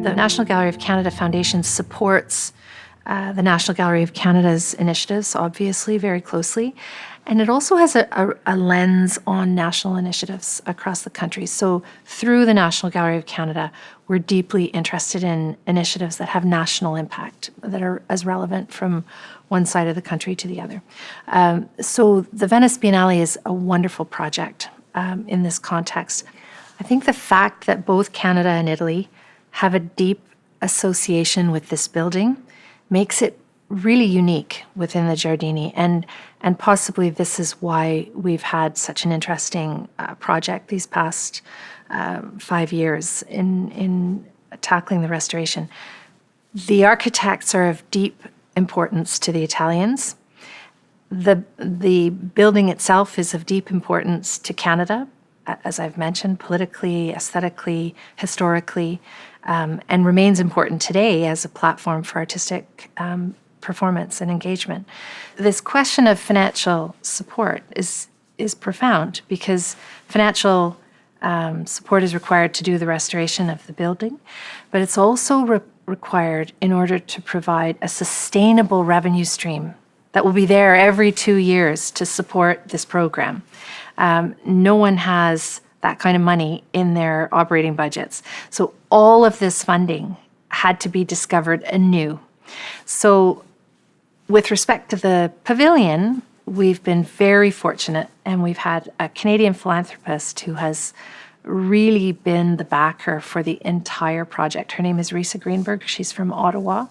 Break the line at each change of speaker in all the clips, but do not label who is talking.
The National Gallery of Canada Foundation supports the National Gallery of Canada's initiatives, obviously, very closely. And it also has a lens on national initiatives across the country. So through the National Gallery of Canada, we're deeply interested in initiatives that have national impact, that are as relevant from one side of the country to the other. So the Venice Biennale is a wonderful project in this context. I think the fact that both Canada and Italy have a deep association with this building makes it really unique within the Giardini, and possibly this is why we've had such an interesting project these past 5 years in tackling the restoration. The architects are of deep importance to the Italians. The building itself is of deep importance to Canada, as I've mentioned, politically, aesthetically, historically, and remains important today as a platform for artistic performance and engagement. This question of financial support is profound, because financial support is required to do the restoration of the building, but it's also required in order to provide a sustainable revenue stream that will be there every 2 years to support this program. No one has that kind of money in their operating budgets. So all of this funding had to be discovered anew. So with respect to the pavilion, we've been very fortunate, and we've had a Canadian philanthropist who has really been the backer for the entire project. Her name is Risa Greenberg. She's from Ottawa,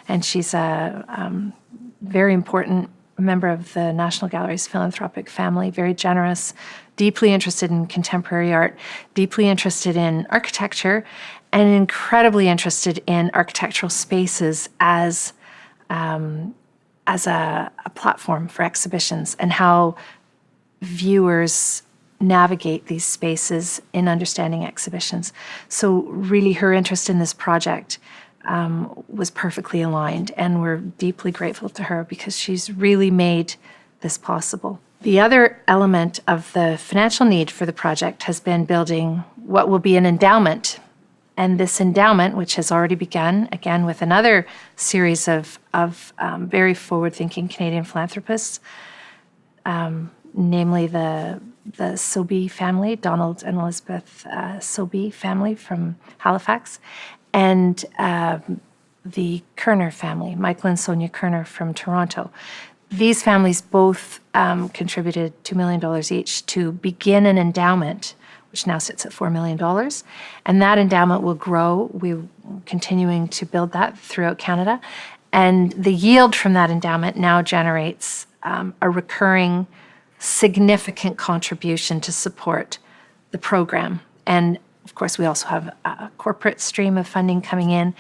and she's a very important member of the National Gallery's philanthropic family, very generous, deeply interested in contemporary art, deeply interested in architecture, and incredibly interested in architectural spaces as a platform for exhibitions, and how viewers navigate these spaces in understanding exhibitions. So really her interest in this project was perfectly aligned, and we're deeply grateful to her because she's really made this possible. The other element of the financial need for the project has been building what will be an endowment. And this endowment, which has already begun, again, with another series of very forward-thinking Canadian philanthropists, namely the Sobey family, Donald and Elizabeth Sobey family from Halifax, and the Kerner family, Michael and Sonia Kerner from Toronto. These families both contributed $2 million each to begin an endowment, which now sits at $4 million. And that endowment will grow. We're continuing to build that throughout Canada. And the yield from that endowment now generates a recurring, significant contribution to support the program. And of course, we also have a corporate stream of funding coming in.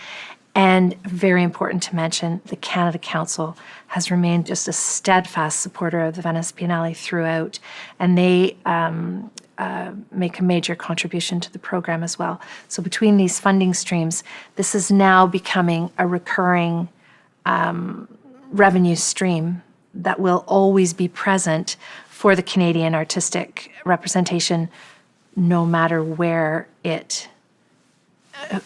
And very important to mention, the Canada Council has remained just a steadfast supporter of the Venice Biennale throughout, and they make a major contribution to the program as well. So between these funding streams, this is now becoming a recurring revenue stream that will always be present for the Canadian artistic representation, no matter where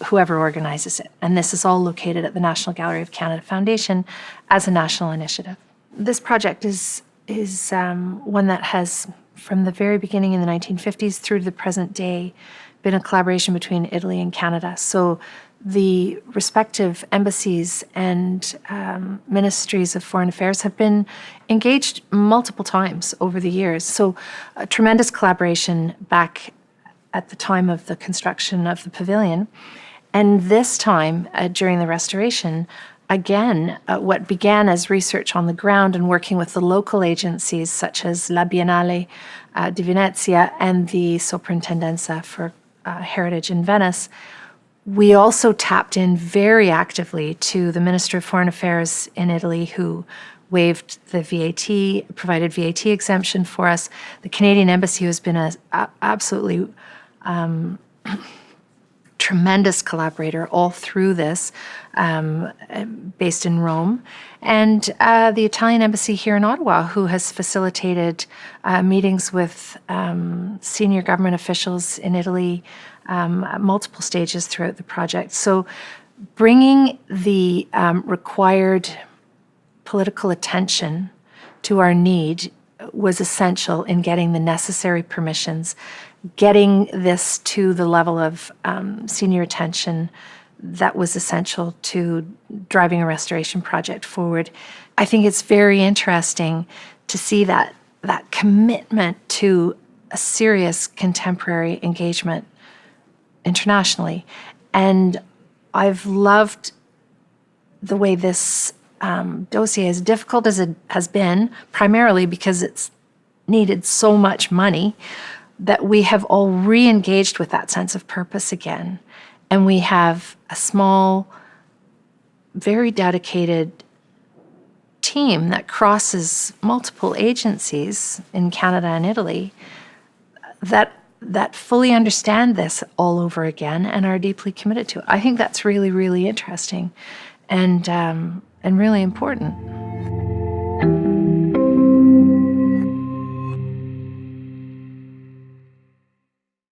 whoever organizes it. And this is all located at the National Gallery of Canada Foundation as a national initiative. This project is one that has, from the very beginning in the 1950s through to the present day, been a collaboration between Italy and Canada. So the respective embassies and ministries of foreign affairs have been engaged multiple times over the years. So a tremendous collaboration back at the time of the construction of the pavilion. And this time, during the restoration, again, what began as research on the ground and working with the local agencies such as La Biennale di Venezia and the Soprintendenza for Heritage in Venice, we also tapped in very actively to the Minister of Foreign Affairs in Italy, who waived the VAT, provided VAT exemption for us. The Canadian Embassy has been an absolutely tremendous collaborator all through this, based in Rome. And the Italian Embassy here in Ottawa, who has facilitated meetings with senior government officials in Italy, at multiple stages throughout the project. So bringing the required political attention to our need was essential in getting the necessary permissions, getting this to the level of senior attention that was essential to driving a restoration project forward. I think it's very interesting to see that commitment to a serious contemporary engagement internationally. And I've loved the way this dossier, as difficult as it has been, primarily because it's needed so much money, that we have all re-engaged with that sense of purpose again. And we have a small, very dedicated team that crosses multiple agencies in Canada and Italy that fully understand this all over again and are deeply committed to it. I think that's really, really interesting and really important.